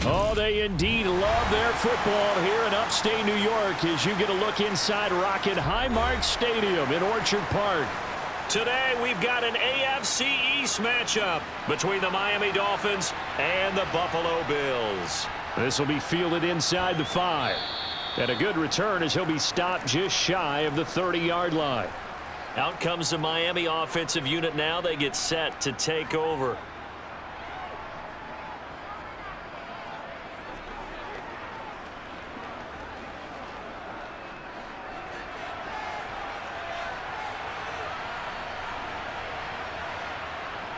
Oh, they indeed love their football here in upstate New York as you get a look inside Rocket Highmark Stadium in Orchard Park. Today, we've got an AFC East matchup between the Miami Dolphins and the Buffalo Bills. This will be fielded inside the 5. And a good return as he'll be stopped just shy of the 30-yard line. Out comes the Miami offensive unit now. They get set to take over.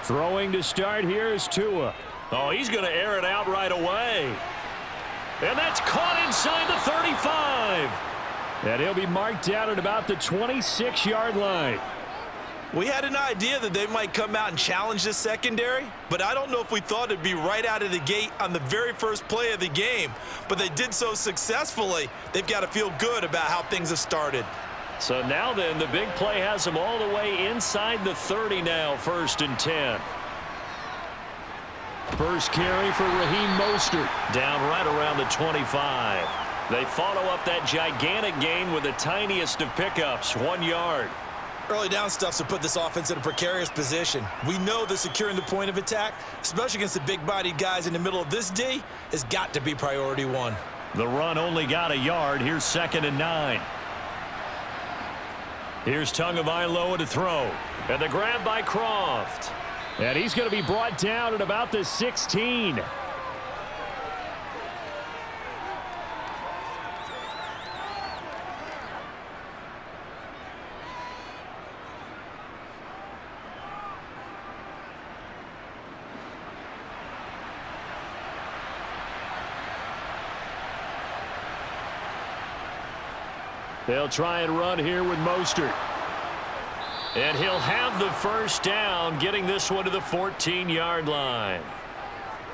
Throwing to start here is Tua. Oh, he's going to air it out right away. And that's caught inside the 35. And he'll be marked down at about the 26-yard line. We had an idea that they might come out and challenge this secondary, but I don't know if we thought it'd be right out of the gate on the very first play of the game. But they did so successfully, they've got to feel good about how things have started. So now then, the big play has them all the way inside the 30 now, 1st and 10. First carry for Raheem Mostert. Down right around the 25. They follow up that gigantic gain with the tiniest of pickups, 1 yard. Early down stuff to put this offense in a precarious position. We know that securing the point of attack, especially against the big-bodied guys in the middle of this D, has got to be priority 1. The run only got a yard. Here's 2nd and 9. Here's Tagovailoa to throw. And the grab by Croft. And he's going to be brought down at about the 16. They'll try and run here with Mostert. And he'll have the first down, getting this one to the 14-yard line.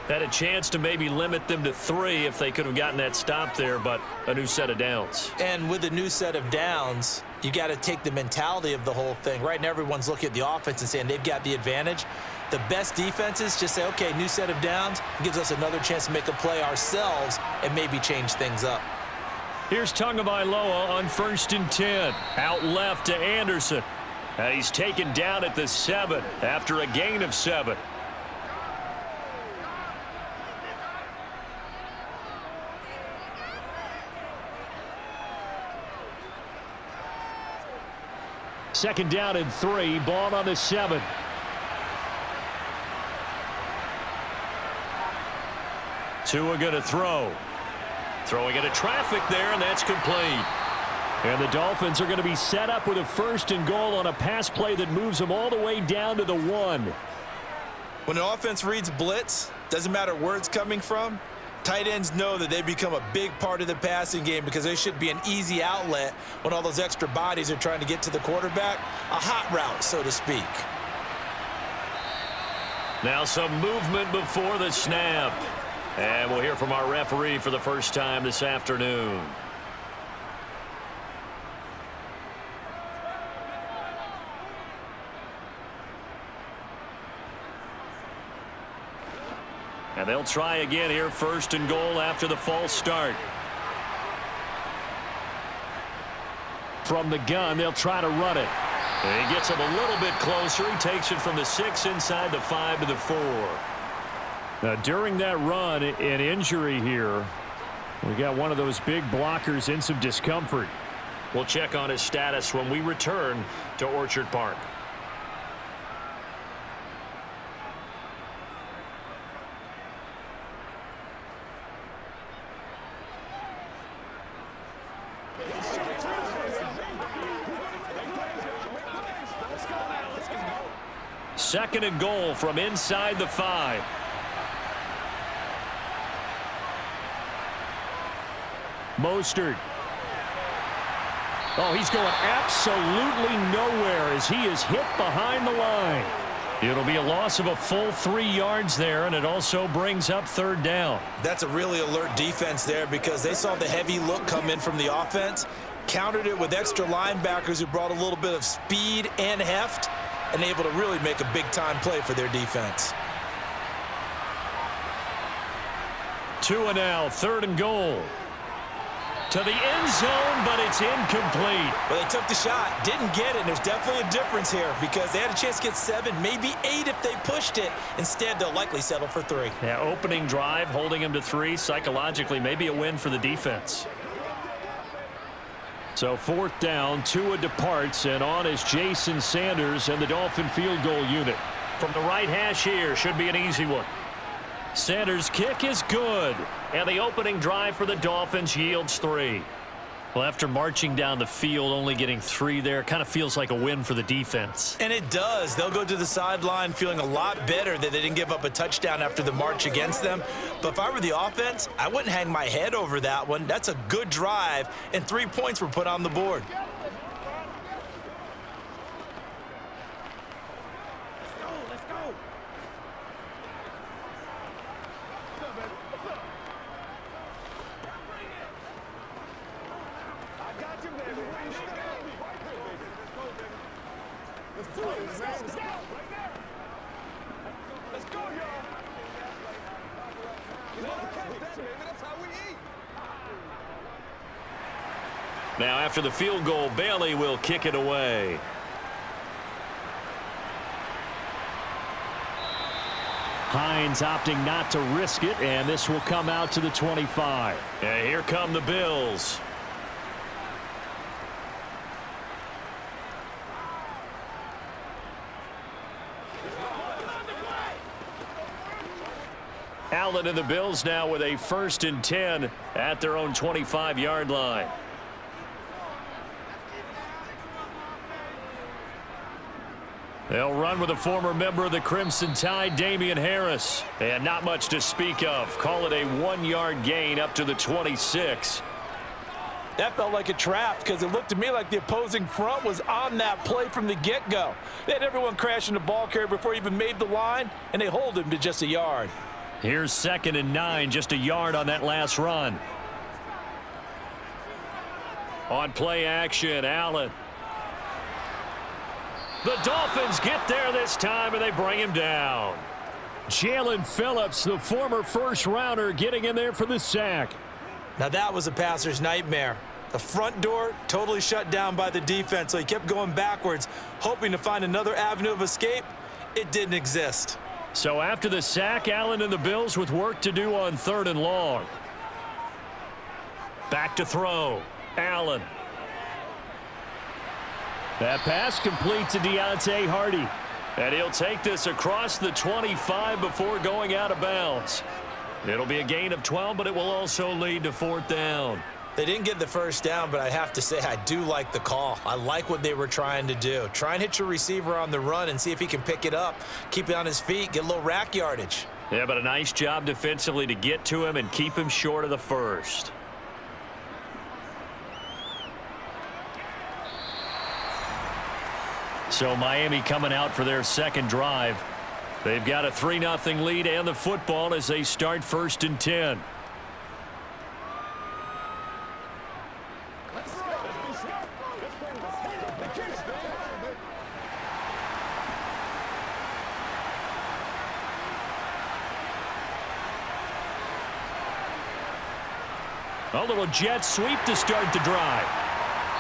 Had a chance to maybe limit them to 3 if they could have gotten that stop there, but a new set of downs. And with a new set of downs, you got to take the mentality of the whole thing. Right now, everyone's looking at the offense and saying they've got the advantage. The best defenses just say, okay, new set of downs, gives us another chance to make a play ourselves and maybe change things up. Here's Tagovailoa on 1st and 10. Out left to Anderson. He's taken down at the 7 after a gain of 7. Second down and 3. Ball on the 7. Tua going to throw. Throwing into traffic there, and that's complete. And the Dolphins are going to be set up with a 1st and goal on a pass play that moves them all the way down to the 1. When an offense reads blitz, doesn't matter where it's coming from, tight ends know that they become a big part of the passing game because they should be an easy outlet when all those extra bodies are trying to get to the quarterback. A hot route, so to speak. Now some movement before the snap. And we'll hear from our referee for the first time this afternoon. And they'll try again here, 1st and goal after the false start. From the gun, they'll try to run it. And he gets him a little bit closer. He takes it from the 6 inside the 5 to the 4. Now, during that run, an injury here. We got one of those big blockers in some discomfort. We'll check on his status when we return to Orchard Park. Second and goal from inside the 5. Mostert. Oh, he's going absolutely nowhere as he is hit behind the line. It'll be a loss of a full 3 yards there, and it also brings up 3rd down. That's a really alert defense there because they saw the heavy look come in from the offense, countered it with extra linebackers who brought a little bit of speed and heft, and able to really make a big-time play for their defense. Tua now, 3rd and goal. To the end zone, but it's incomplete. Well, they took the shot, didn't get it, and there's definitely a difference here because they had a chance to get 7, maybe 8 if they pushed it. Instead, they'll likely settle for 3. Yeah, opening drive, holding him to 3, psychologically, maybe a win for the defense. So 4th down, Tua departs, and on is Jason Sanders and the Dolphin field goal unit. From the right hash here, should be an easy one. Sanders' kick is good, and the opening drive for the Dolphins yields 3. Well, after marching down the field, only getting 3 there, kind of feels like a win for the defense. And it does. They'll go to the sideline feeling a lot better that they didn't give up a touchdown after the march against them. But if I were the offense, I wouldn't hang my head over that one. That's a good drive, and 3 points were put on the board. Now, after the field goal, Bailey will kick it away. Hines opting not to risk it, and this will come out to the 25. And here come the Bills. Allen and the Bills now with a 1st and 10 at their own 25-yard line. They'll run with a former member of the Crimson Tide, Damian Harris. And not much to speak of. Call it a 1-yard gain up to the 26. That felt like a trap because it looked to me like the opposing front was on that play from the get-go. They had everyone crashing the ball carrier before he even made the line, and they hold him to just a yard. Here's 2nd and 9, just a yard on that last run. On play action, Allen. The Dolphins get there this time, and they bring him down. Jalen Phillips, the former first-rounder, getting in there for the sack. Now that was a passer's nightmare. The front door totally shut down by the defense, so he kept going backwards, hoping to find another avenue of escape. It didn't exist. So after the sack, Allen and the Bills with work to do on 3rd and long. Back to throw. Allen. That pass complete to Deontay Hardy. And he'll take this across the 25 before going out of bounds. It'll be a gain of 12, but it will also lead to 4th down. They didn't get the first down, but I have to say I do like the call. I like what they were trying to do. Try and hit your receiver on the run and see if he can pick it up, keep it on his feet, get a little rack yardage. Yeah, but a nice job defensively to get to him and keep him short of the first. So Miami coming out for their 2nd drive. They've got a 3-0 lead and the football as they start 1st and 10. A little jet sweep to start the drive.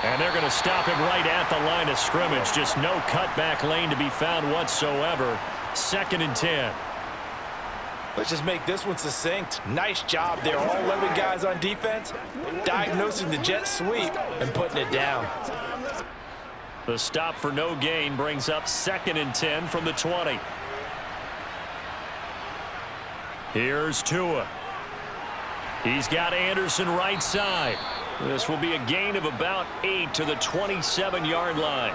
And they're going to stop him right at the line of scrimmage. Just no cutback lane to be found whatsoever. 2nd and 10. Let's just make this one succinct. Nice job there. All 11 guys on defense diagnosing the jet sweep and putting it down. The stop for no gain brings up 2nd and 10 from the 20. Here's Tua. He's got Anderson right side. This will be a gain of about 8 to the 27-yard line.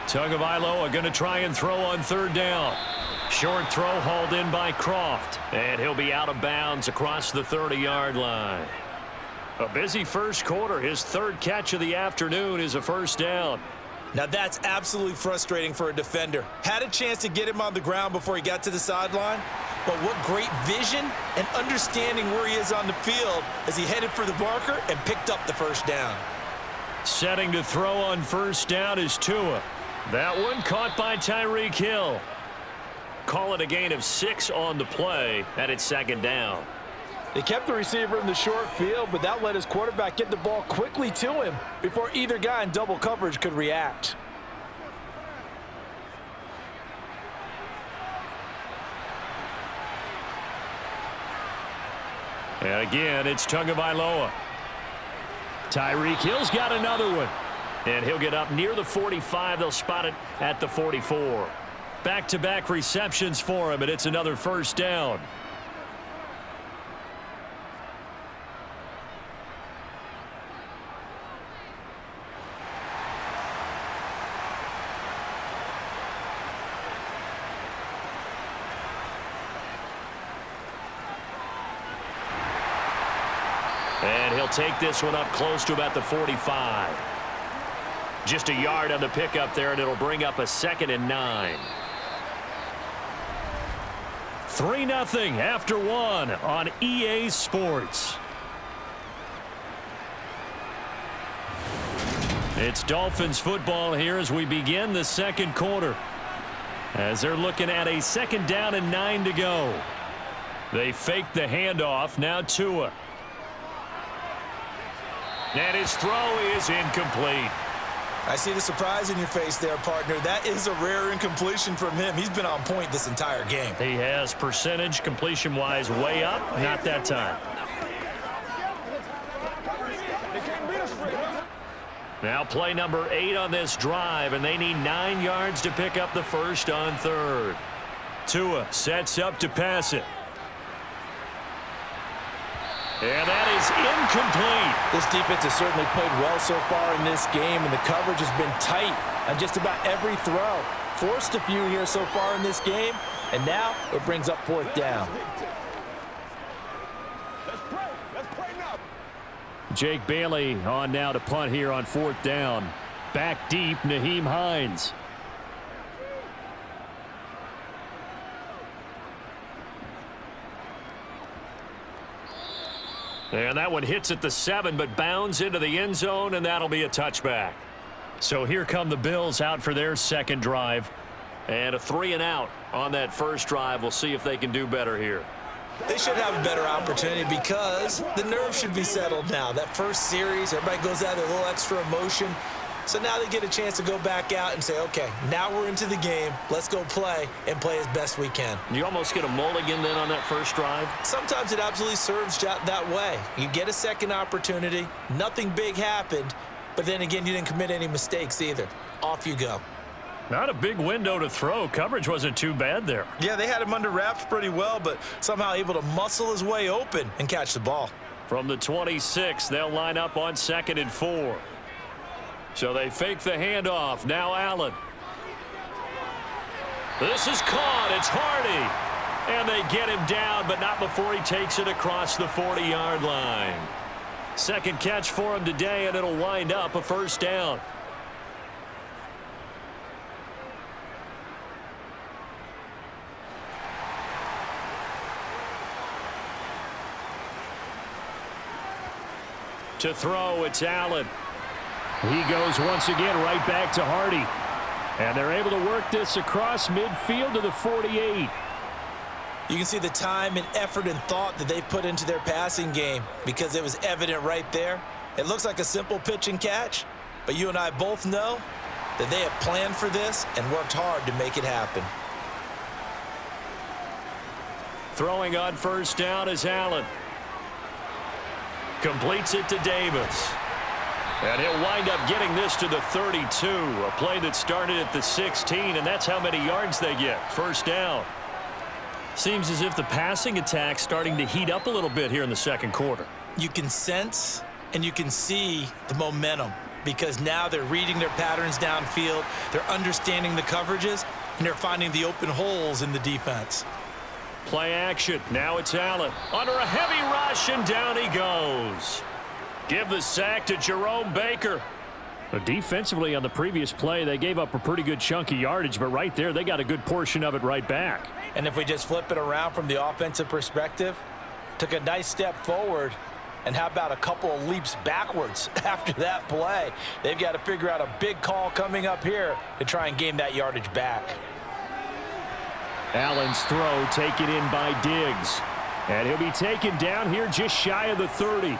Tagovailoa going to try and throw on 3rd down. Short throw hauled in by Croft. And he'll be out of bounds across the 30-yard line. A busy first quarter. His 3rd catch of the afternoon is a 1st down. Now that's absolutely frustrating for a defender. Had a chance to get him on the ground before he got to the sideline, but what great vision and understanding where he is on the field as he headed for the marker and picked up the first down. Setting to throw on first down is Tua. That one caught by Tyreek Hill. Call it a gain of 6 on the play, and it's second down. They kept the receiver in the short field, but that let his quarterback get the ball quickly to him before either guy in double coverage could react. And again, it's Tagovailoa. Tyreek Hill's got another one. And he'll get up near the 45. They'll spot it at the 44. Back-to-back receptions for him, and it's another first down. And he'll take this one up close to about the 45. Just a yard on the pickup there, and it'll bring up a 2nd and 9. 3-0 after 1 on EA Sports. It's Dolphins football here as we begin the second quarter. As they're looking at a 2nd down and 9 to go. They fake the handoff. Now Tua. And his throw is incomplete. I see the surprise in your face there, partner. That is a rare incompletion from him. He's been on point this entire game. He has percentage completion-wise way up. Not that time. Now play number 8 on this drive, and they need 9 yards to pick up the first on 3rd. Tua sets up to pass it. And that is incomplete. This defense has certainly played well so far in this game, and the coverage has been tight on just about every throw. Forced a few here so far in this game, and now it brings up 4th down. Jake Bailey on now to punt here on 4th down. Back deep, Nyheim Hines. And that one hits at the 7, but bounds into the end zone, and that'll be a touchback. So here come the Bills out for their second drive. And a 3-and-out on that first drive. We'll see if they can do better here. They should have a better opportunity because the nerves should be settled now. That first series, everybody goes out with a little extra emotion. So now they get a chance to go back out and say, okay, now we're into the game. Let's go play and play as best we can. You almost get a mulligan then on that first drive? Sometimes it absolutely serves that way. You get a second opportunity. Nothing big happened. But then again, you didn't commit any mistakes either. Off you go. Not a big window to throw. Coverage wasn't too bad there. Yeah, they had him under wraps pretty well, but somehow able to muscle his way open and catch the ball. From the 26, they'll line up on 2nd and 4. So they fake the handoff. Now Allen. This is caught. It's Hardy. And they get him down, but not before he takes it across the 40-yard line. Second catch for him today, and it'll wind up a first down. To throw, it's Allen. He goes once again right back to Hardy. And they're able to work this across midfield to the 48. You can see the time and effort and thought that they've put into their passing game because it was evident right there. It looks like a simple pitch and catch, but you and I both know that they have planned for this and worked hard to make it happen. Throwing on first down is Allen. Completes it to Davis. And he'll wind up getting this to the 32. A play that started at the 16, and that's how many yards they get. First down. Seems as if the passing attack's starting to heat up a little bit here in the second quarter. You can sense and you can see the momentum because now they're reading their patterns downfield, they're understanding the coverages, and they're finding the open holes in the defense. Play action. Now it's Allen. Under a heavy rush, and down he goes. Give the sack to Jerome Baker. Defensively on the previous play, they gave up a pretty good chunk of yardage, but right there, they got a good portion of it right back. And if we just flip it around from the offensive perspective, took a nice step forward, and how about a couple of leaps backwards after that play? They've got to figure out a big call coming up here to try and gain that yardage back. Allen's throw taken in by Diggs. And he'll be taken down here just shy of the 30.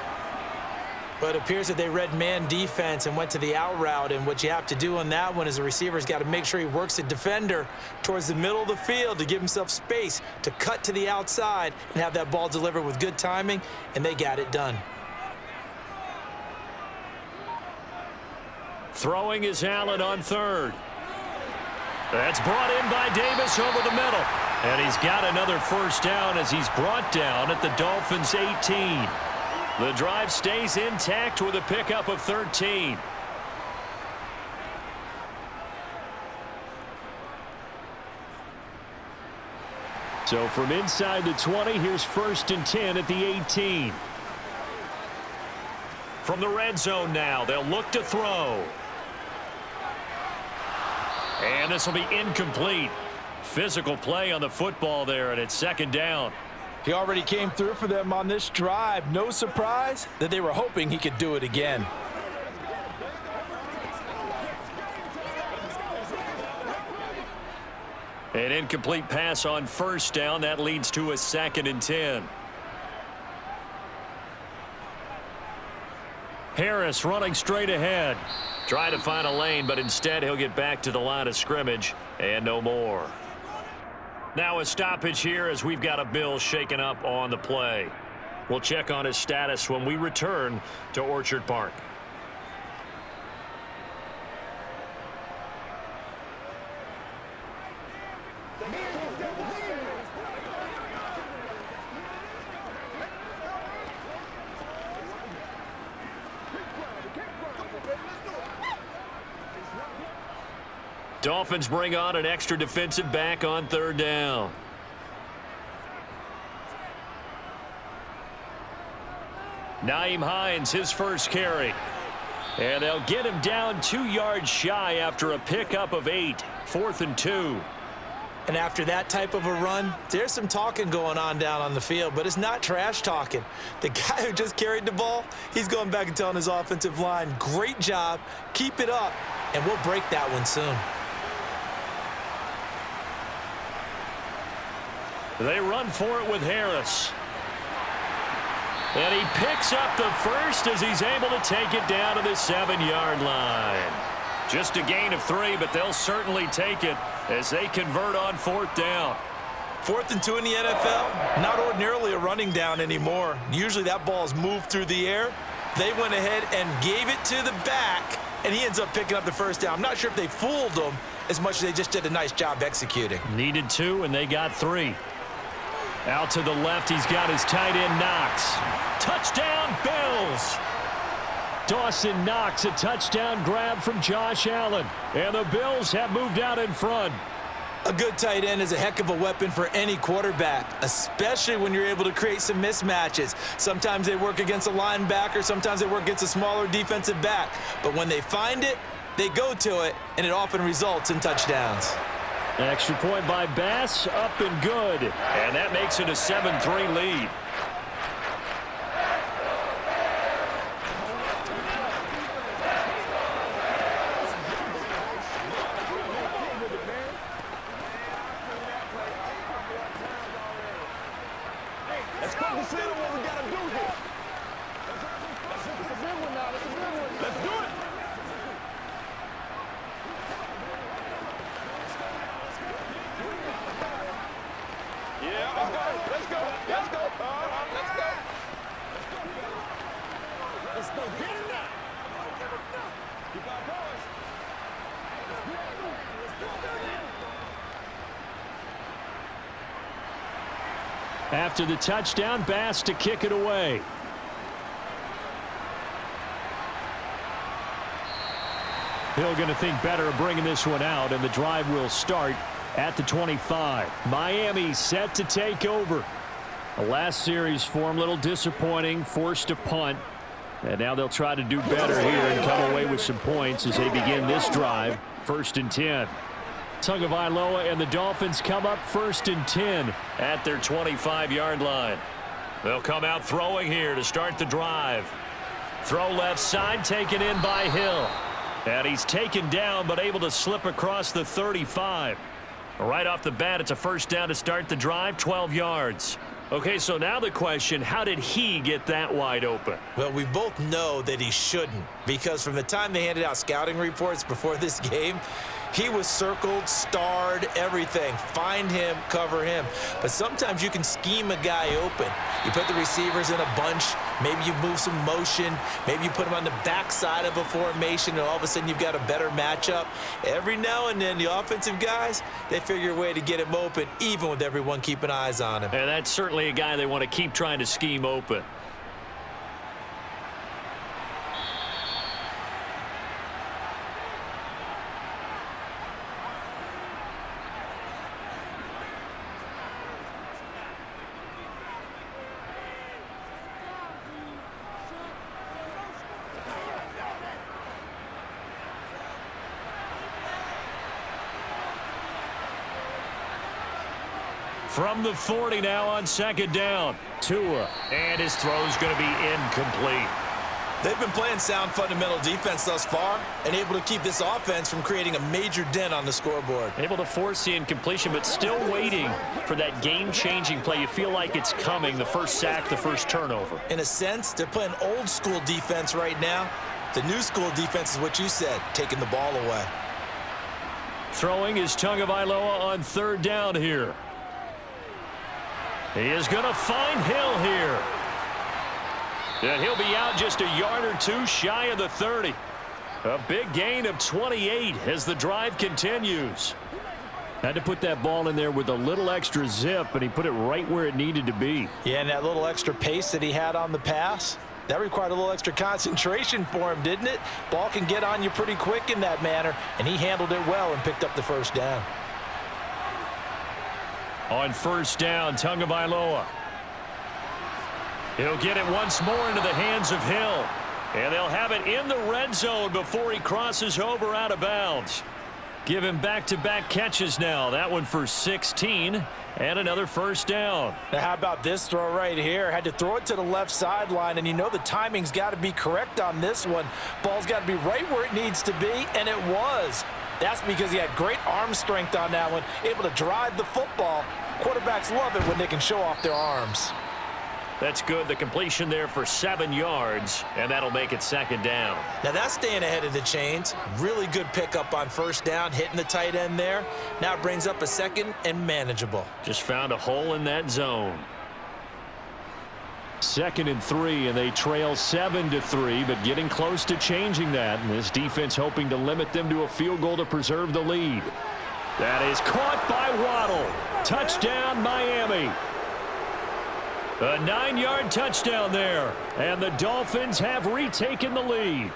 But it appears that they read man defense and went to the out route. And what you have to do on that one is the receiver's got to make sure he works the defender towards the middle of the field to give himself space to cut to the outside and have that ball delivered with good timing, and they got it done. Throwing is Allen on third. That's brought in by Davis over the middle. And he's got another first down as he's brought down at the Dolphins' 18. The drive stays intact with a pickup of 13. So from inside the 20, here's 1st and 10 at the 18. From the red zone now, they'll look to throw. And this will be incomplete. Physical play on the football there, and it's 2nd down. He already came through for them on this drive. No surprise that they were hoping he could do it again. An incomplete pass on 1st down. That leads to a 2nd and 10. Harris running straight ahead. Trying to find a lane, but instead he'll get back to the line of scrimmage and no more. Now a stoppage here as we've got a Bill shaken up on the play. We'll check on his status when we return to Orchard Park. Dolphins bring on an extra defensive back on 3rd down. Nyheim Hines, his first carry. And they'll get him down 2 yards shy after a pickup of 8. 4th and 2. And after that type of a run, there's some talking going on down on the field, but it's not trash talking. The guy who just carried the ball, he's going back and telling his offensive line, great job, keep it up, and we'll break that one soon. They run for it with Harris. And he picks up the first as he's able to take it down to the 7-yard line. Just a gain of 3, but they'll certainly take it as they convert on 4th down. 4th and 2 in the NFL, not ordinarily a running down anymore. Usually that ball is moved through the air. They went ahead and gave it to the back, and he ends up picking up the first down. I'm not sure if they fooled him as much as they just did a nice job executing. Needed 2, and they got 3. Out to the left, he's got his tight end Knox. Touchdown, Bills! Dawson Knox, a touchdown grab from Josh Allen. And the Bills have moved out in front. A good tight end is a heck of a weapon for any quarterback, especially when you're able to create some mismatches. Sometimes they work against a linebacker, sometimes they work against a smaller defensive back. But when they find it, they go to it, and it often results in touchdowns. Extra point by Bass, up and good. And that makes it a 7-3 lead. Let's consider what we got to do here. That's a good one now. That's a good one. Let's do it. Yeah, let's go. Let's go. Let's go. Let's go. Let's go. Get it now. Keep our boys. After the touchdown, Bass to kick it away. Hill going to think better of bringing this one out, and the drive will start at the 25. Miami set to take over. The last series for him, a little disappointing, forced a punt. And now they'll try to do better here and come away with some points as they begin this drive. 1st and 10. Tagovailoa and the Dolphins come up 1st and 10 at their 25-yard line. They'll come out throwing here to start the drive. Throw left side, taken in by Hill. And he's taken down but able to slip across the 35. Right off the bat, it's a 1st down to start the drive, 12 yards. Okay, so now the question, how did he get that wide open? Well, we both know that he shouldn't, because from the time they handed out scouting reports before this game, he was circled, starred, everything. Find him, cover him. But sometimes you can scheme a guy open. You put the receivers in a bunch. Maybe you move some motion. Maybe you put him on the backside of a formation, and all of a sudden you've got a better matchup. Every now and then, the offensive guys, they figure a way to get him open, even with everyone keeping eyes on him. And that's certainly a guy they want to keep trying to scheme open. From the 40 now on 2nd down. Tua. And his throw's going to be incomplete. They've been playing sound fundamental defense thus far and able to keep this offense from creating a major dent on the scoreboard. Able to force the incompletion, but still waiting for that game-changing play. You feel like it's coming, the first sack, the first turnover. In a sense, they're playing old school defense right now. The new school defense is what you said, taking the ball away. Throwing is Tagovailoa on 3rd down here. He is going to find Hill here. And he'll be out just a yard or two shy of the 30. A big gain of 28 as the drive continues. Had to put that ball in there with a little extra zip, and he put it right where it needed to be. Yeah, and that little extra pace that he had on the pass, that required a little extra concentration for him, didn't it? Ball can get on you pretty quick in that manner, and he handled it well and picked up the 1st down. On 1st down, Tagovailoa. He'll get it once more into the hands of Hill. And they'll have it in the red zone before he crosses over out of bounds. Give him back-to-back catches now. That one for 16 and another 1st down. Now, how about this throw right here? Had to throw it to the left sideline, and you know the timing's got to be correct on this one. Ball's got to be right where it needs to be, and it was. That's because he had great arm strength on that one, able to drive the football. Quarterbacks love it when they can show off their arms. That's good. The completion there for 7 yards, and that'll make it 2nd down. Now that's staying ahead of the chains. Really good pickup on 1st down, hitting the tight end there. Now it brings up a 2nd and manageable. Just found a hole in that zone. 2nd and 3, and they trail 7-3, but getting close to changing that. And this defense hoping to limit them to a field goal to preserve the lead. That is caught by Waddle. Touchdown, Miami. A 9-yard touchdown there, and the Dolphins have retaken the lead.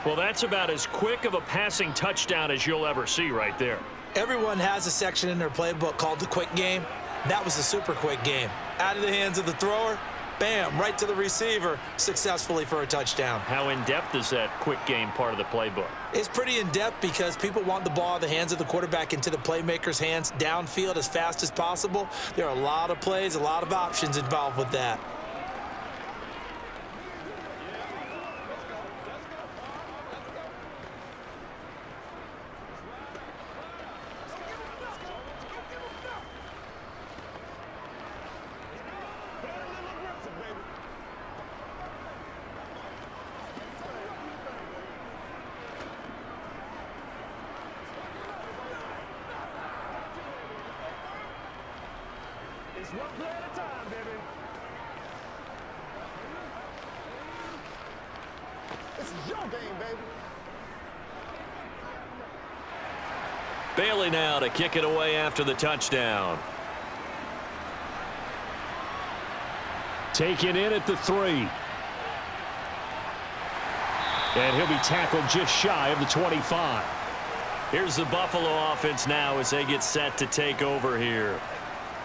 Well, that's about as quick of a passing touchdown as you'll ever see right there. Everyone has a section in their playbook called the quick game. That was a super quick game. Out of the hands of the thrower, bam, right to the receiver, successfully for a touchdown. How in-depth is that quick game part of the playbook? It's pretty in-depth because people want the ball in the hands of the quarterback into the playmaker's hands downfield as fast as possible. There are a lot of plays, a lot of options involved with that. It's one play at a time, baby. This is your game, baby. Bailey now to kick it away after the touchdown. Taken in at the 3. And he'll be tackled just shy of the 25. Here's the Buffalo offense now as they get set to take over here.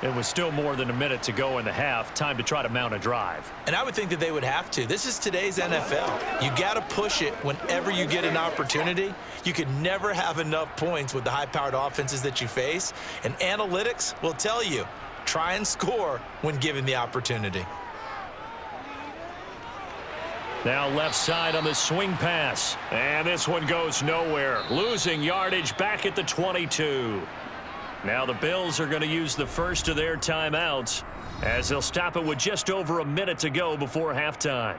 It was still more than a minute to go in the half. Time to try to mount a drive. And I would think that they would have to. This is today's NFL. You got to push it whenever you get an opportunity. You can never have enough points with the high-powered offenses that you face. And analytics will tell you, try and score when given the opportunity. Now left side on the swing pass. And this one goes nowhere. Losing yardage back at the 22. Now the Bills are going to use the first of their timeouts as they'll stop it with just over a minute to go before halftime.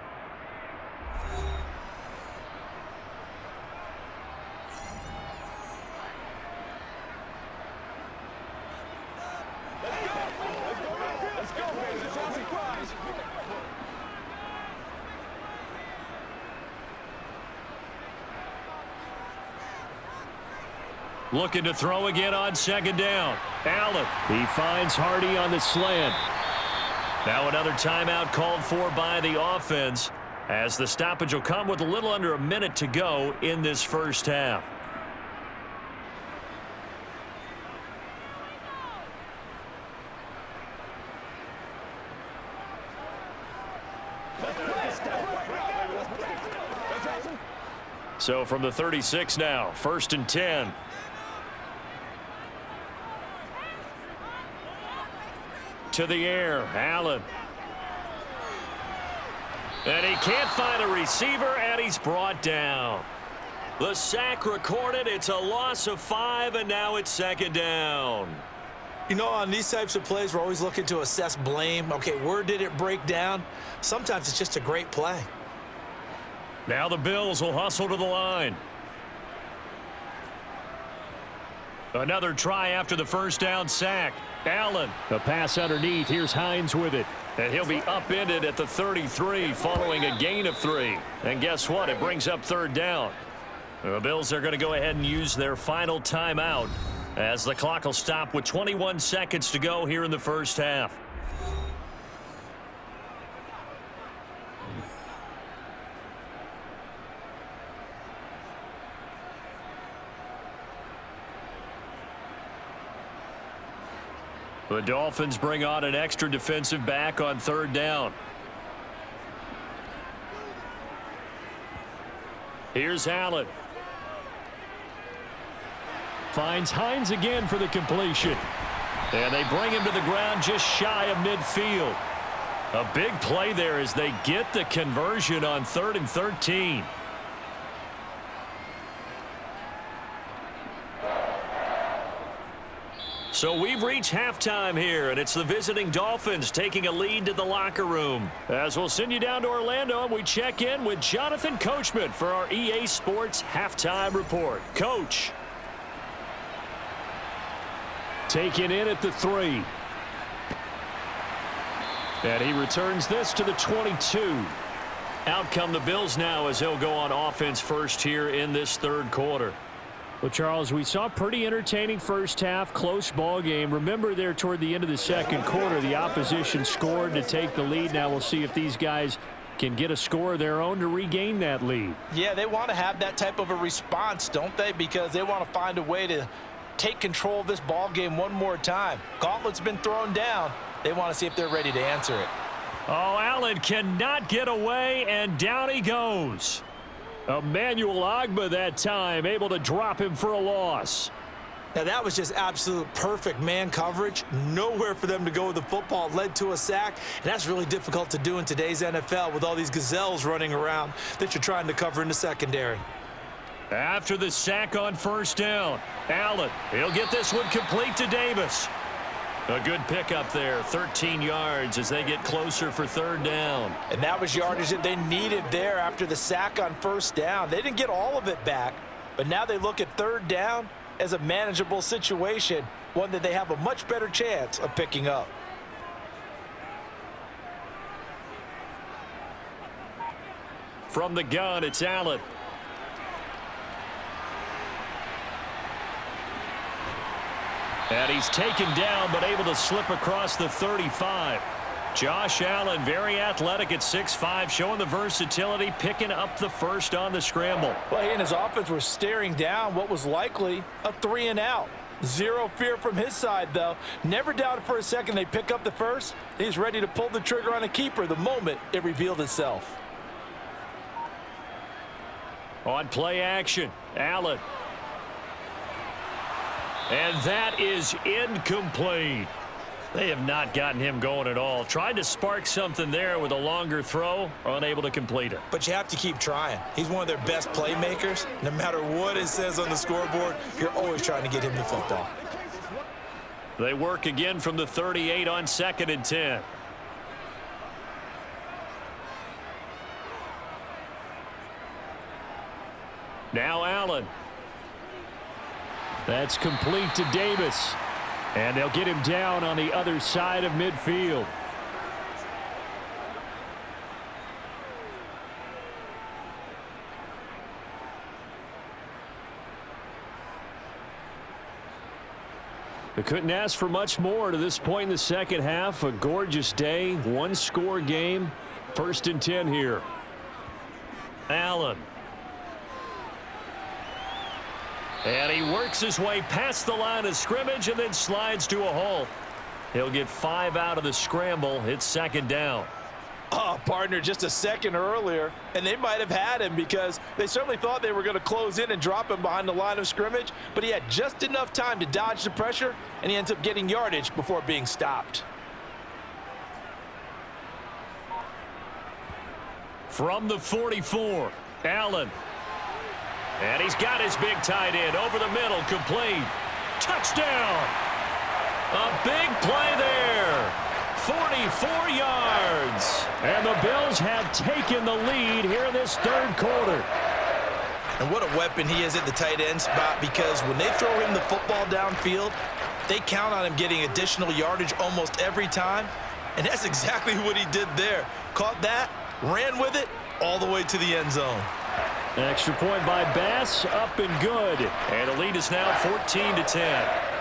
Looking to throw again on second down. Allen. He finds Hardy on the slant. Now another timeout called for by the offense as the stoppage will come with a little under a minute to go in this first half. So from the 36 now, 1st and 10. To the air, Allen. And he can't find a receiver, and he's brought down. The sack recorded. It's a loss of 5, and now it's second down. You know, on these types of plays, we're always looking to assess blame. Okay, where did it break down? Sometimes it's just a great play. Now the Bills will hustle to the line. Another try after the first down sack. Allen, the pass underneath. Here's Hines with it. And he'll be upended at the 33 following a gain of 3. And guess what? It brings up third down. The Bills are going to go ahead and use their final timeout as the clock will stop with 21 seconds to go here in the first half. The Dolphins bring on an extra defensive back on third down. Here's Allen. Finds Hines again for the completion. And they bring him to the ground just shy of midfield. A big play there as they get the conversion on 3rd and 13. So we've reached halftime here, and it's the visiting Dolphins taking a lead to the locker room. As we'll send you down to Orlando, and we check in with Jonathan Coachman for our EA Sports Halftime Report. Coach. Taken in at the 3. And he returns this to the 22. Out come the Bills now as they'll go on offense first here in this third quarter. Well, Charles, we saw a pretty entertaining first half, close ball game. Remember there toward the end of the second quarter, the opposition scored to take the lead. Now we'll see if these guys can get a score of their own to regain that lead. Yeah, they want to have that type of a response, don't they? Because they want to find a way to take control of this ball game one more time. Gauntlet's been thrown down. They want to see if they're ready to answer it. Oh, Allen cannot get away, and down he goes. Emmanuel Ogbah that time, able to drop him for a loss. Now, that was just absolute perfect man coverage. Nowhere for them to go with the football. It led to a sack, and that's really difficult to do in today's NFL with all these gazelles running around that you're trying to cover in the secondary. After the sack on first down, Allen, he'll get this one complete to Davis. A good pickup there, 13 yards as they get closer for third down. And that was yardage that they needed there after the sack on first down. They didn't get all of it back, but now they look at third down as a manageable situation, one that they have a much better chance of picking up. From the gun, it's Allen. And he's taken down, but able to slip across the 35. Josh Allen, very athletic at 6'5", showing the versatility, picking up the first on the scramble. Well, he and his offense were staring down what was likely a 3-and-out. Zero fear from his side, though. Never doubted for a second they pick up the first. He's ready to pull the trigger on a keeper the moment it revealed itself. On play action, Allen. And that is incomplete. They have not gotten him going at all. Tried to spark something there with a longer throw, unable to complete it. But you have to keep trying. He's one of their best playmakers. No matter what it says on the scoreboard, you're always trying to get him the football. They work again from the 38 on 2nd and 10. Now Allen. That's complete to Davis. And they'll get him down on the other side of midfield. They couldn't ask for much more to this point in the second half. A gorgeous day, one-score game. 1st and 10 here. Allen. And he works his way past the line of scrimmage and then slides to a halt. He'll get 5 out of the scramble. It's 2nd down. Oh, partner, just a second earlier, and they might have had him because they certainly thought they were going to close in and drop him behind the line of scrimmage, but he had just enough time to dodge the pressure, and he ends up getting yardage before being stopped. From the 44, Allen. And he's got his big tight end over the middle, complete. Touchdown! A big play there. 44 yards. And the Bills have taken the lead here in this 3rd quarter. And what a weapon he is at the tight end spot, because when they throw him the football downfield, they count on him getting additional yardage almost every time. And that's exactly what he did there. Caught that, ran with it, all the way to the end zone. Extra point by Bass, up and good. And the lead is now 14-10.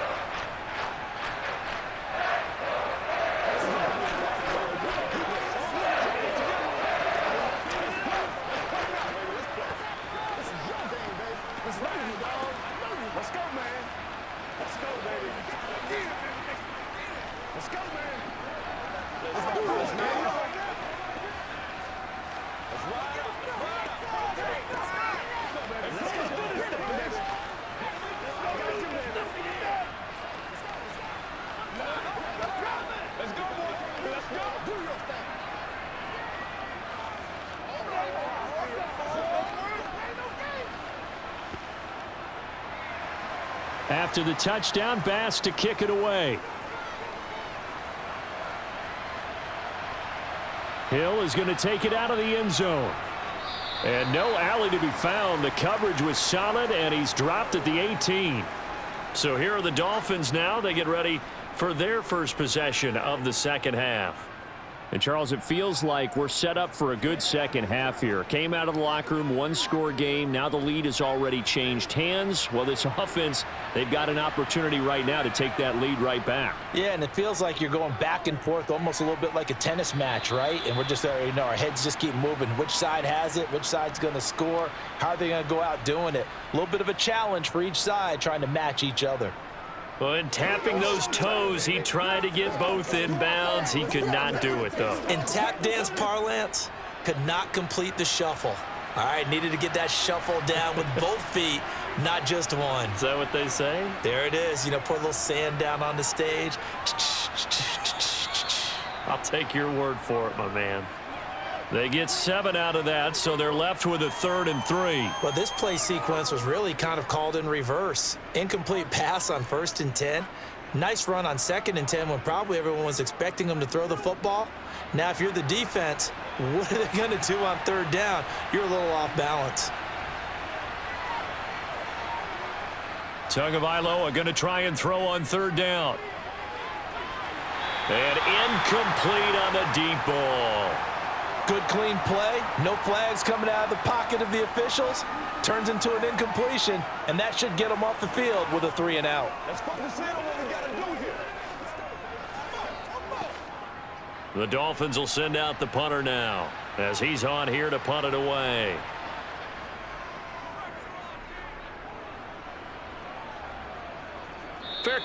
After the touchdown, Bass to kick it away. Hill is going to take it out of the end zone. And no alley to be found. The coverage was solid, and he's dropped at the 18. So here are the Dolphins now. They get ready for their first possession of the second half. And, Charles, it feels like we're set up for a good second half here. Came out of the locker room, one-score game. Now the lead has already changed hands. Well, this offense, they've got an opportunity right now to take that lead right back. Yeah, and it feels like you're going back and forth almost a little bit like a tennis match, right? And we're just there, our heads just keep moving. Which side has it? Which side's going to score? How are they going to go out doing it? A little bit of a challenge for each side trying to match each other. Well, and tapping those toes, he tried to get both in bounds. He could not do it, though. In tap dance parlance, could not complete the shuffle. All right, needed to get that shuffle down with both feet, not just one. Is that what they say? There it is. Put a little sand down on the stage. I'll take your word for it, my man. They get 7 out of that, so they're left with a 3rd and 3. Well, this play sequence was really kind of called in reverse. Incomplete pass on 1st and 10. Nice run on 2nd and 10 when probably everyone was expecting them to throw the football. Now, if you're the defense, what are they going to do on 3rd down? You're a little off balance. Tagovailoa going to try and throw on 3rd down. And incomplete on the deep ball. Good, clean play. No flags coming out of the pocket of the officials. Turns into an incompletion, and that should get them off the field with a 3 and out. Let's focus in on what we got to do here. The Dolphins will send out the punter now as he's on here to punt it away.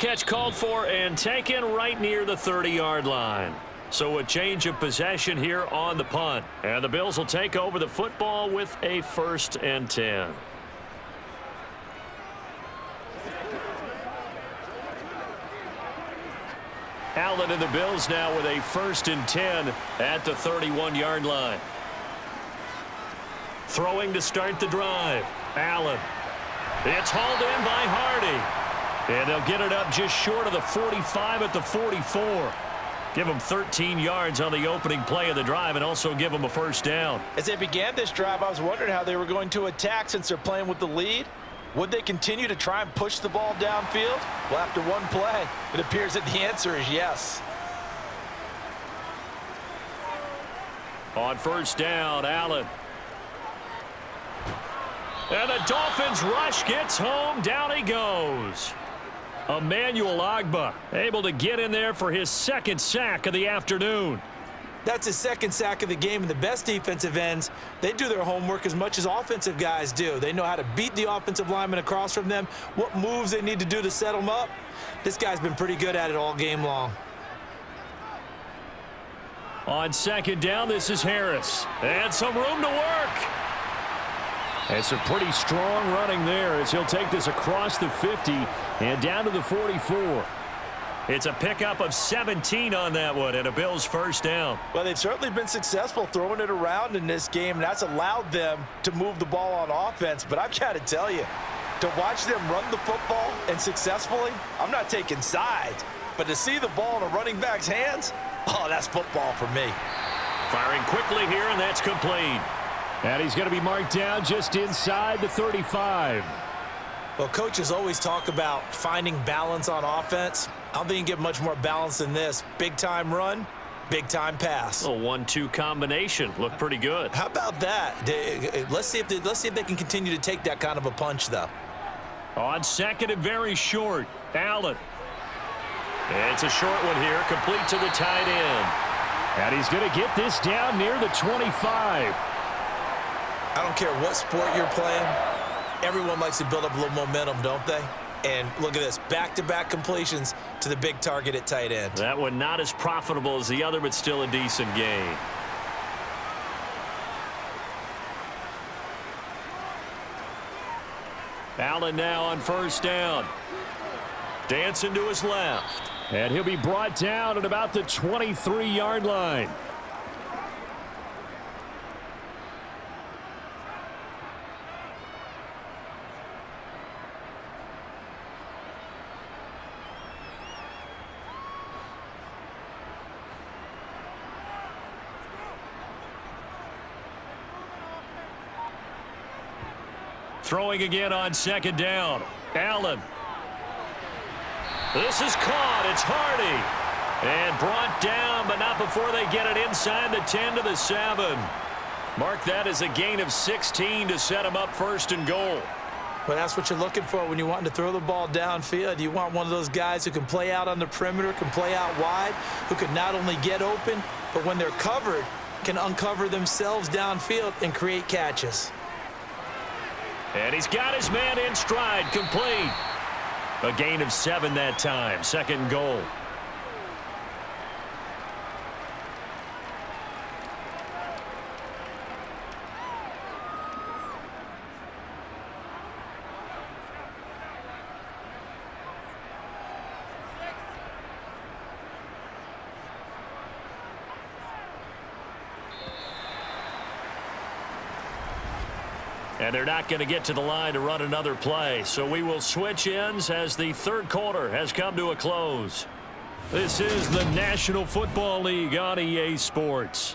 catch called for and taken right near the 30-yard line. So a change of possession here on the punt. And the Bills will take over the football with a 1st and 10. Allen and the Bills now with a 1st and 10 at the 31-yard line. Throwing to start the drive. Allen. It's hauled in by Hardy. And they'll get it up just short of the 45 at the 44. Give them 13 yards on the opening play of the drive and also give them a 1st down. As they began this drive, I was wondering how they were going to attack since they're playing with the lead. Would they continue to try and push the ball downfield? Well, after one play, it appears that the answer is yes. On 1st down, Allen. And the Dolphins rush gets home. Down he goes. Emmanuel Ogbah able to get in there for his 2nd sack of the afternoon. That's his 2nd sack of the game, and the best defensive ends, they do their homework as much as offensive guys do. They know how to beat the offensive lineman across from them, what moves they need to do to set them up. This guy's been pretty good at it all game long. On 2nd down, this is Harris. And some room to work. And some pretty strong running there as he'll take this across the 50 and down to the 44. It's a pickup of 17 on that one and a Bills 1st down. Well, they've certainly been successful throwing it around in this game, and that's allowed them to move the ball on offense. But I've got to tell you, to watch them run the football and successfully, I'm not taking sides, but to see the ball in a running back's hands, oh, that's football for me. Firing quickly here, and that's complete. And he's going to be marked down just inside the 35. Well, coaches always talk about finding balance on offense. I don't think you can get much more balance than this. Big-time run, big-time pass. A 1-2 combination. Looked pretty good. How about that? Let's see if they can continue to take that kind of a punch, though. On 2nd and very short, Allen. It's a short one here, complete to the tight end. And he's going to get this down near the 25. I don't care what sport you're playing. Everyone likes to build up a little momentum, don't they? And look at this, back-to-back completions to the big target at tight end. That one not as profitable as the other, but still a decent gain. Allen now on 1st down. Dancing to his left. And he'll be brought down at about the 23-yard line. Throwing again on 2nd down. Allen. This is caught. It's Hardy. And brought down, but not before they get it inside the 10 to the 7. Mark that as a gain of 16 to set them up 1st and goal. Well, that's what you're looking for when you want to throw the ball downfield. You want one of those guys who can play out on the perimeter, can play out wide, who can not only get open, but when they're covered, can uncover themselves downfield and create catches. And he's got his man in stride, complete. A gain of 7 that time, 2nd goal. And they're not going to get to the line to run another play. So we will switch ends as the 3rd quarter has come to a close. This is the National Football League on EA Sports.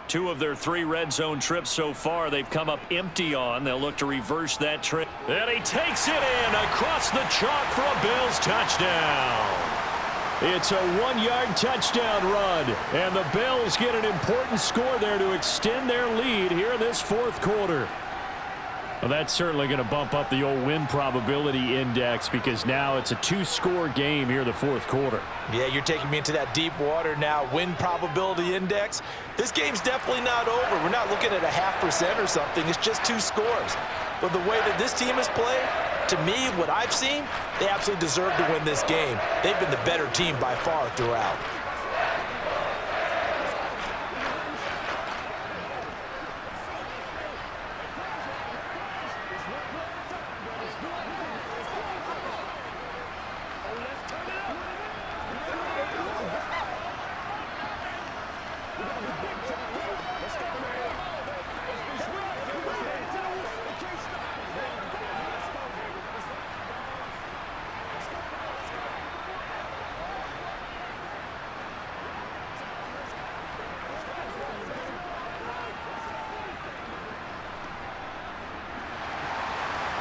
2 of their 3 red zone trips so far they've come up empty on. They'll look to reverse that trip. And he takes it in across the chalk for a Bills touchdown. It's a 1-yard touchdown run. And the Bills get an important score there to extend their lead here in this 4th quarter. Well, that's certainly going to bump up the old win probability index because now it's a 2-score game here in the 4th quarter. Yeah, you're taking me into that deep water now. Win probability index. This game's definitely not over. We're not looking at a 0.5% or something. It's just 2 scores. But the way that this team has played, To me, what I've seen, they absolutely deserve to win this game. They've been the better team by far throughout.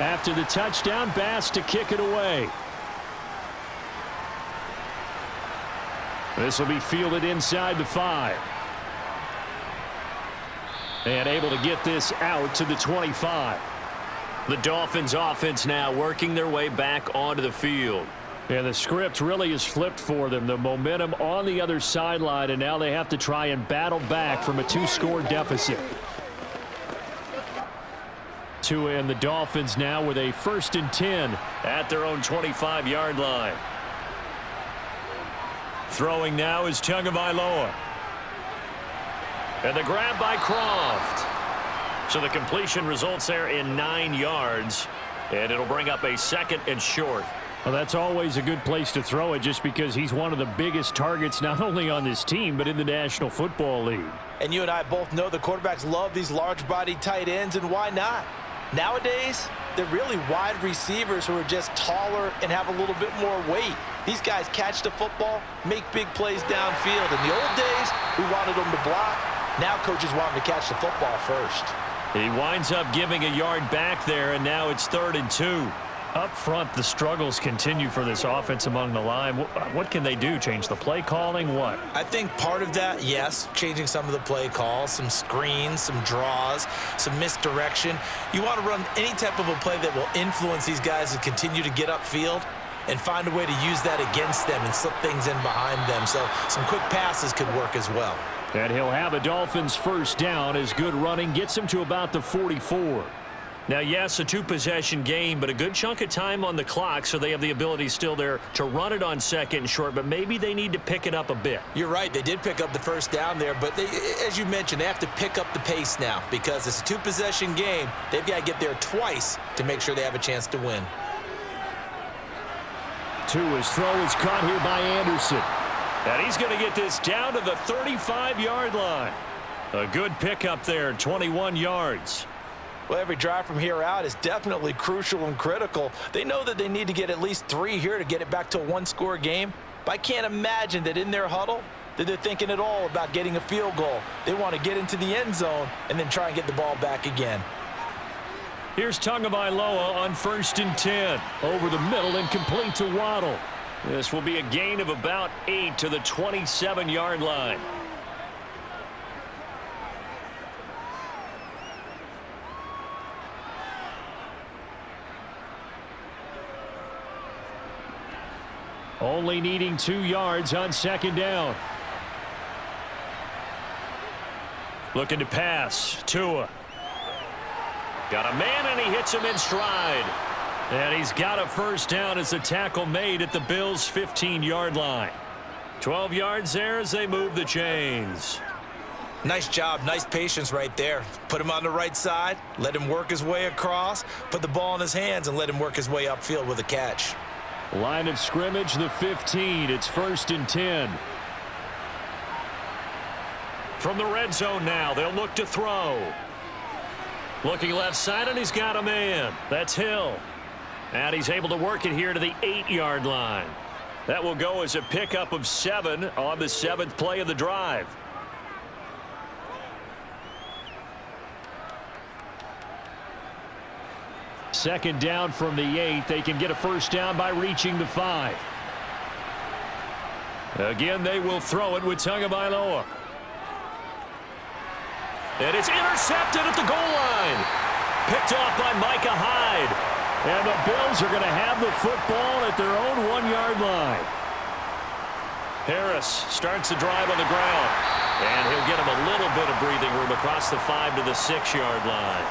After the touchdown, Bass to kick it away. This will be fielded inside the 5. And able to get this out to the 25. The Dolphins offense now working their way back onto the field. Yeah, the script really is flipped for them. The momentum on the other sideline, and now they have to try and battle back from a 2-score deficit. Tua and the Dolphins now with a 1st and 10 at their own 25-yard line. Throwing now is Tagovailoa. And the grab by Croft. So the completion results there in 9 yards. And it'll bring up a 2nd and short. Well, that's always a good place to throw it just because he's one of the biggest targets not only on this team but in the National Football League. And you and I both know the quarterbacks love these large-bodied tight ends, and why not? Nowadays, they're really wide receivers who are just taller and have a little bit more weight. These guys catch the football, make big plays downfield. In the old days, we wanted them to block. Now coaches want them to catch the football first. He winds up giving a yard back there, and now it's 3rd and 2. Up front, the struggles continue for this offense among the line. What can they do? Change the play calling? What? I think part of that, yes, changing some of the play calls, some screens, some draws, some misdirection. You want to run any type of a play that will influence these guys to continue to get upfield and find a way to use that against them and slip things in behind them. So some quick passes could work as well. And he'll have a Dolphins 1st down as good running gets him to about the 44. Now, yes, a 2-possession game, but a good chunk of time on the clock, so they have the ability still there to run it on 2nd and short, but maybe they need to pick it up a bit. You're right. They did pick up the 1st down there, but as you mentioned, they have to pick up the pace now because it's a 2-possession game. They've got to get there twice to make sure they have a chance to win. Tua's throw is caught here by Anderson. And he's going to get this down to the 35-yard line. A good pickup there, 21 yards. Well, every drive from here out is definitely crucial and critical. They know that they need to get at least 3 here to get it back to a 1-score game. But I can't imagine that in their huddle that they're thinking at all about getting a field goal. They want to get into the end zone and then try and get the ball back again. Here's Tagovailoa on 1st and 10. Over the middle and complete to Waddle. This will be a gain of about 8 to the 27-yard line. Only needing 2 yards on 2nd down. Looking to pass. Tua. Got a man, and he hits him in stride. And he's got a 1st down as the tackle made at the Bills' 15-yard line. 12 yards there as they move the chains. Nice job. Nice patience right there. Put him on the right side. Let him work his way across. Put the ball in his hands and let him work his way upfield with a catch. Line of scrimmage, the 15. It's 1st and 10. From the red zone now, they'll look to throw. Looking left side, and he's got a man. That's Hill. And he's able to work it here to the 8-yard line. That will go as a pickup of 7 on the 7th play of the drive. Second down from the 8. They can get a 1st down by reaching the 5. Again, they will throw it with Tagovailoa. And it's intercepted at the goal line. Picked off by Micah Hyde. And the Bills are going to have the football at their own 1-yard line. Harris starts the drive on the ground. And he'll get him a little bit of breathing room across the 5 to the 6-yard line.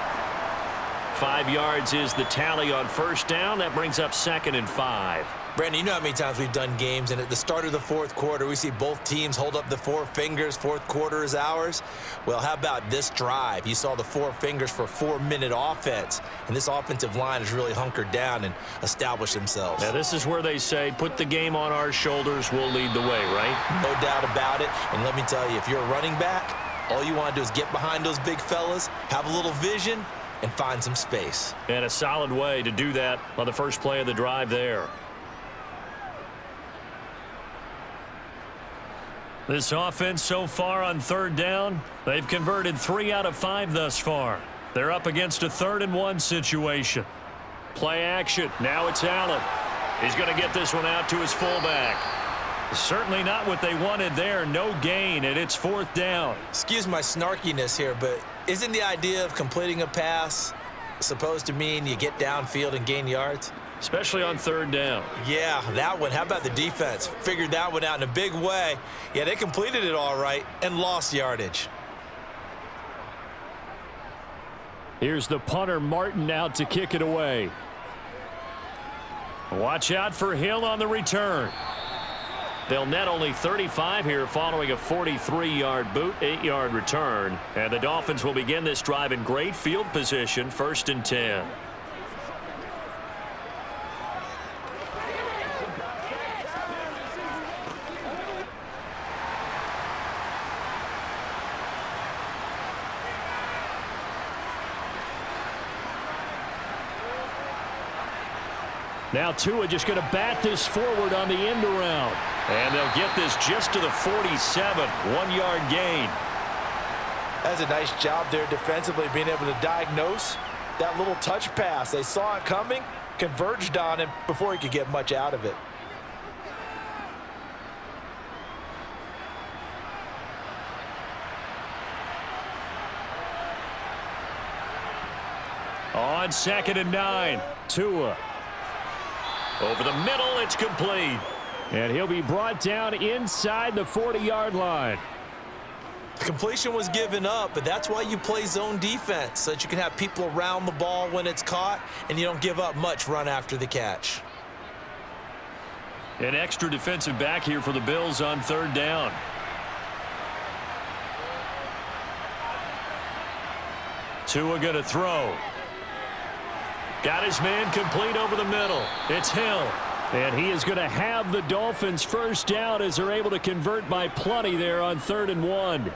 5 yards is the tally on first down. That brings up 2nd and 5. Brandon, you know how many times we've done games, and at the start of the fourth quarter, we see both teams hold up the 4 fingers, fourth quarter is ours. Well, how about this drive? You saw the 4 fingers for 4-minute offense, and this offensive line has really hunkered down and established themselves. Now, this is where they say, put the game on our shoulders, we'll lead the way, right? No doubt about it, and let me tell you, if you're a running back, all you want to do is get behind those big fellas, have a little vision, and find some space. And a solid way to do that on the first play of the drive there. This offense so far on 3rd down, they've converted 3 out of 5 thus far. They're up against a 3rd and 1 situation. Play action. Now it's Allen. He's going to get this one out to his fullback. Certainly not what they wanted there. No gain, and it's 4th down. Excuse my snarkiness here, but isn't the idea of completing a pass supposed to mean you get downfield and gain yards? Especially on 3rd down. Yeah, that one. How about the defense? Figured that one out in a big way. Yeah, they completed it all right and lost yardage. Here's the punter, Martin, out to kick it away. Watch out for Hill on the return. They'll net only 35 here following a 43-yard boot, 8-yard return. And the Dolphins will begin this drive in great field position, 1st and 10. Now Tua just going to bat this forward on the end around. And they'll get this just to the 47, 1-yard gain. That's a nice job there defensively, being able to diagnose that little touch pass. They saw it coming, converged on him before he could get much out of it. On 2nd and 9, Tua. Over the middle, it's complete. And he'll be brought down inside the 40-yard line. The completion was given up, but that's why you play zone defense, so that you can have people around the ball when it's caught, and you don't give up much run after the catch. An extra defensive back here for the Bills on 3rd down. Tua going to throw. Got his man complete over the middle. It's Hill. And he is going to have the Dolphins first down as they're able to convert by plenty there on 3rd and 1.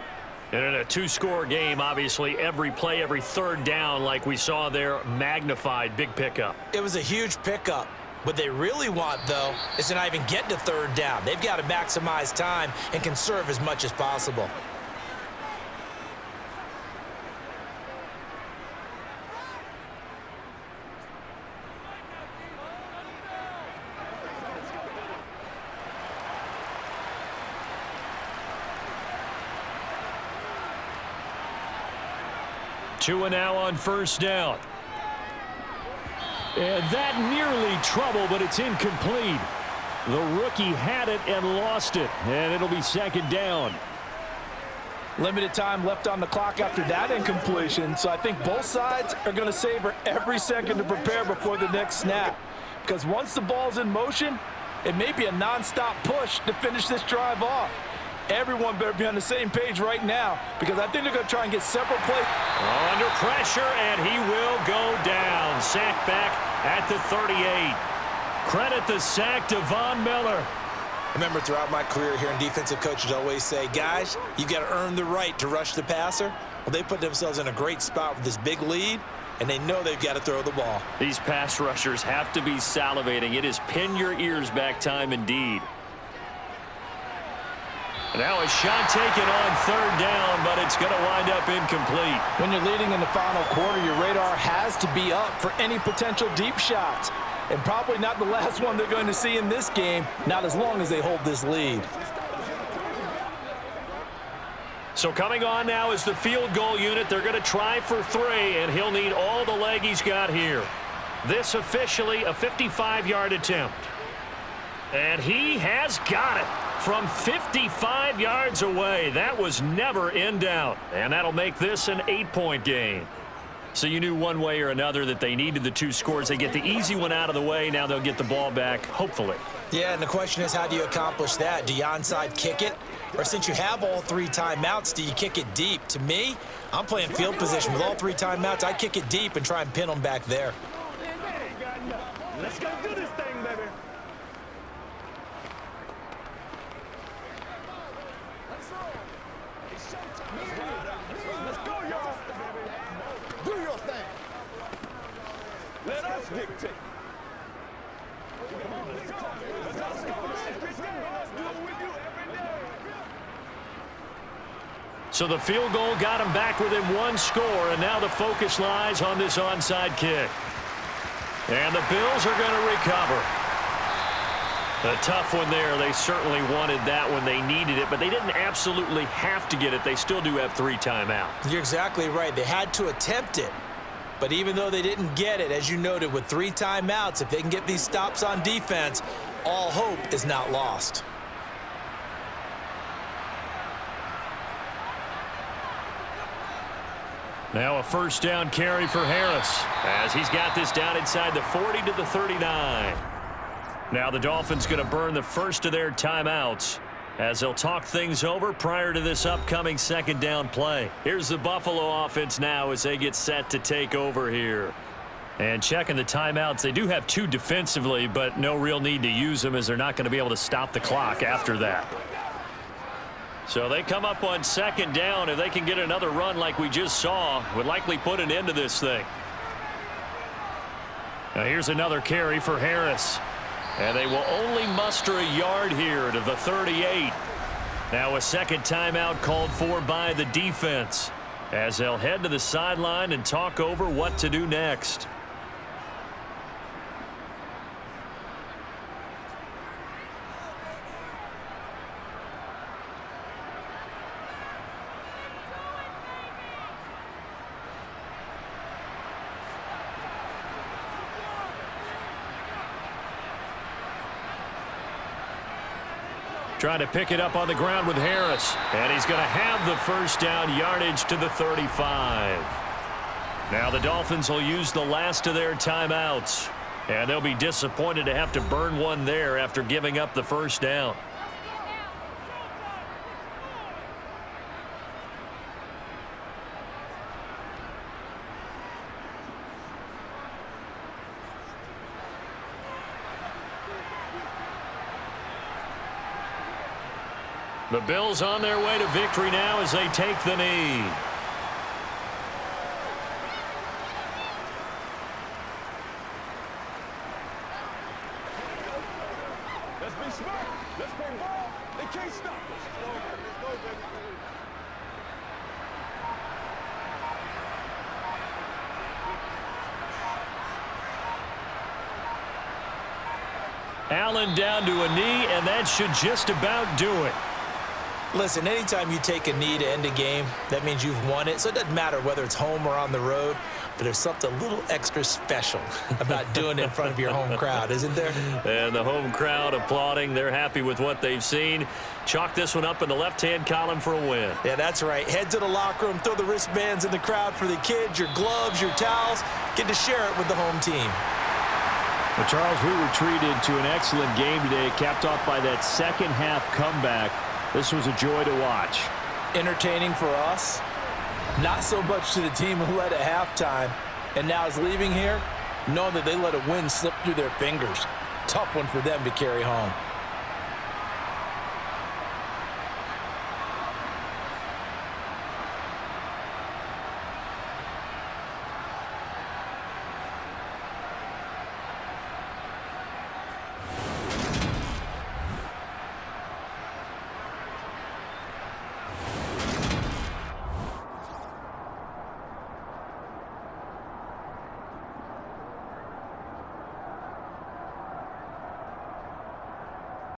And in a 2-score game, obviously, every play, every 3rd down, like we saw there, magnified, big pickup. It was a huge pickup. What they really want, though, is to not even get to 3rd down. They've got to maximize time and conserve as much as possible. Tua now on first down. And that nearly trouble, but it's incomplete. The rookie had it and lost it, and it'll be 2nd down. Limited time left on the clock after that incompletion, so I think both sides are going to savor every second to prepare before the next snap. Because once the ball's in motion, it may be a nonstop push to finish this drive off. Everyone better be on the same page right now, because I think they're going to try and get several plays. Under pressure, and he will go down. Sacked back at the 38. Credit the sack to Von Miller. Remember, throughout my career here, defensive coaches always say, guys, you got to earn the right to rush the passer. Well, they put themselves in a great spot with this big lead, and they know they've got to throw the ball. These pass rushers have to be salivating. It is pin your ears back time indeed. Now a shot taken on 3rd down, but it's going to wind up incomplete. When you're leading in the final quarter, your radar has to be up for any potential deep shots. And probably not the last one they're going to see in this game, not as long as they hold this lead. So coming on now is the field goal unit. They're going to try for 3, and he'll need all the leg he's got here. This officially a 55-yard attempt. And he has got it from 55 yards away. That was never in doubt. And that'll make this an 8-point game. So you knew one way or another that they needed the 2 scores. They get the easy one out of the way. Now they'll get the ball back, hopefully. Yeah, and the question is, how do you accomplish that? Do you onside kick it? Or since you have all 3 timeouts, do you kick it deep? To me, I'm playing field position with all 3 timeouts. I kick it deep and try and pin them back there. Let's go do this thing, baby. Let's go, y'all. Do your thing. Let us dictate. Let's go, So the field goal got him back within 1 score, and now the focus lies on this onside kick. And the Bills are going to recover. A tough one there. They certainly wanted that when they needed it, but they didn't absolutely have to get it. They still do have 3 timeouts. You're exactly right. They had to attempt it. But even though they didn't get it, as you noted, with 3 timeouts, if they can get these stops on defense, all hope is not lost. Now a first down carry for Harris as he's got this down inside the 40 to the 39. Now the Dolphins going to burn the first of their timeouts as they'll talk things over prior to this upcoming second down play. Here's the Buffalo offense now as they get set to take over here. And checking the timeouts, they do have 2 defensively, but no real need to use them as they're not going to be able to stop the clock after that. So they come up on second down. If they can get another run like we just saw, would likely put an end to this thing. Now here's another carry for Harris. And they will only muster a yard here to the 38. Now a second timeout called for by the defense as they'll head to the sideline and talk over what to do next. Trying to pick it up on the ground with Harris. And he's going to have the first down, yardage to the 35. Now the Dolphins will use the last of their timeouts. And they'll be disappointed to have to burn one there after giving up the first down. The Bills on their way to victory now as they take the knee. Let's be smart. Let's play ball. They can't stop us. Let's go, baby. Allen down to a knee, and that should just about do it. Listen, anytime you take a knee to end a game, that means you've won it. So it doesn't matter whether it's home or on the road, but there's something a little extra special about doing it in front of your home crowd, isn't there? And the home crowd applauding. They're happy with what they've seen. Chalk this one up in the left-hand column for a win. Yeah, that's right. Head to the locker room, throw the wristbands in the crowd for the kids, your gloves, your towels. Get to share it with the home team. Well, Charles, we were treated to an excellent game today, capped off by that second-half comeback. This was a joy to watch. Entertaining for us. Not so much to the team who led at halftime and now is leaving here knowing that they let a win slip through their fingers. Tough one for them to carry home.